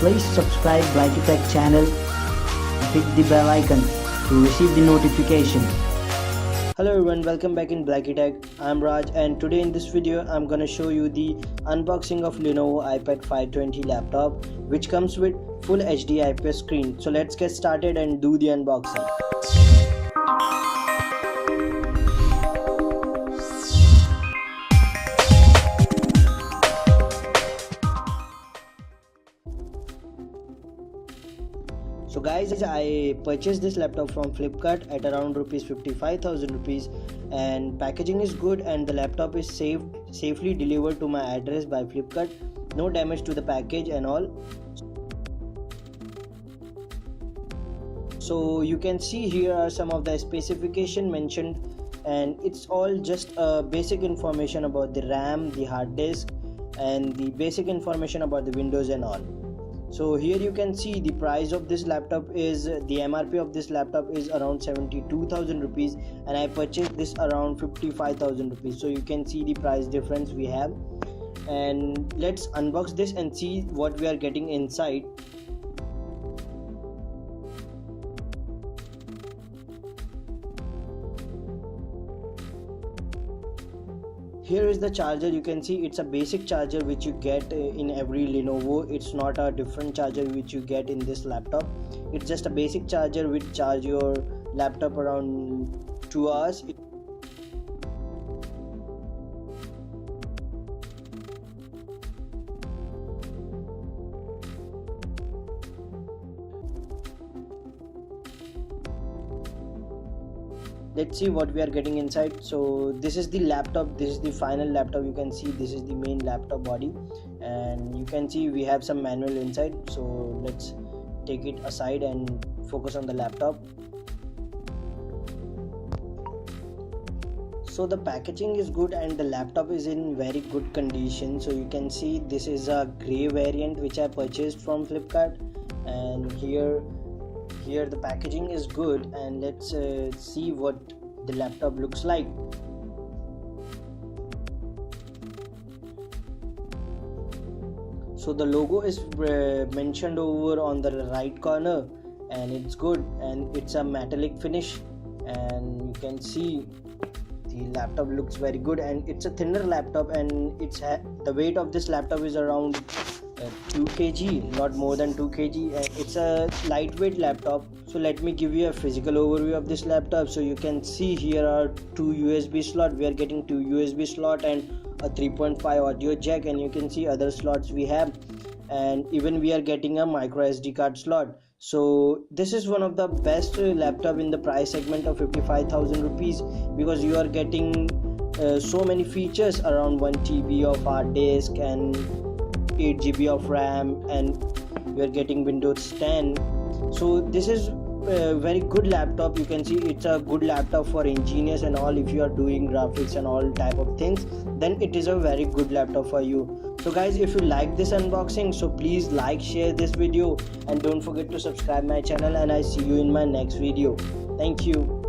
Please subscribe Tech channel and hit the bell icon to receive the notification. Hello everyone, welcome back in Tech. I'm Raj and today in this video I'm gonna show you the unboxing of Lenovo iPad 520 laptop, which comes with full HD IPS screen. So let's get started and do the unboxing. So guys, I purchased this laptop from Flipkart at around 55,000 rupees, and packaging is good and the laptop is safely delivered to my address by Flipkart. No damage to the package and all. So you can see here are some of the specification mentioned, and it's all just basic information about the RAM, the hard disk, and the basic information about the Windows and all. So here you can see the price of this laptop is, the MRP of this laptop is around 72,000 rupees, and I purchased this around 55,000 rupees. So you can see the price difference we have, and let's unbox this and see what we are getting inside. Here is the charger. You can see it's a basic charger which you get in every Lenovo. It's not a different charger which you get in this laptop. It's just a basic charger which charge your laptop around 2 hours. Let's see what we are getting inside. So this is the laptop, this is the final laptop. You can see this is the main laptop body, and you can see we have some manual inside. So let's take it aside and focus on the laptop. So the packaging is good and the laptop is in very good condition. So you can see this is a gray variant which I purchased from Flipkart, and here the packaging is good, and let's see what the laptop looks like. So the logo is mentioned over on the right corner, and it's good, and it's a metallic finish, and you can see the laptop looks very good, and it's a thinner laptop, and the weight of this laptop is around 2 kg, not more than 2 kg, and it's a lightweight laptop. So let me give you a physical overview of this laptop. So you can see here are 2 USB slots. We are getting 2 USB slot and a 3.5 audio jack, and you can see other slots we have, and even we are getting a micro SD card slot. So this is one of the best laptop in the price segment of 55,000 rupees, because you are getting so many features, around 1 TB of hard disk and 8 GB of RAM, and we are getting Windows 10. So this is a very good laptop. You can see it's a good laptop for engineers and all. If you are doing graphics and all type of things, then it is a very good laptop for you. So guys, if you like this unboxing, so please like, share this video, and don't forget to subscribe my channel, and I see you in my next video. Thank you.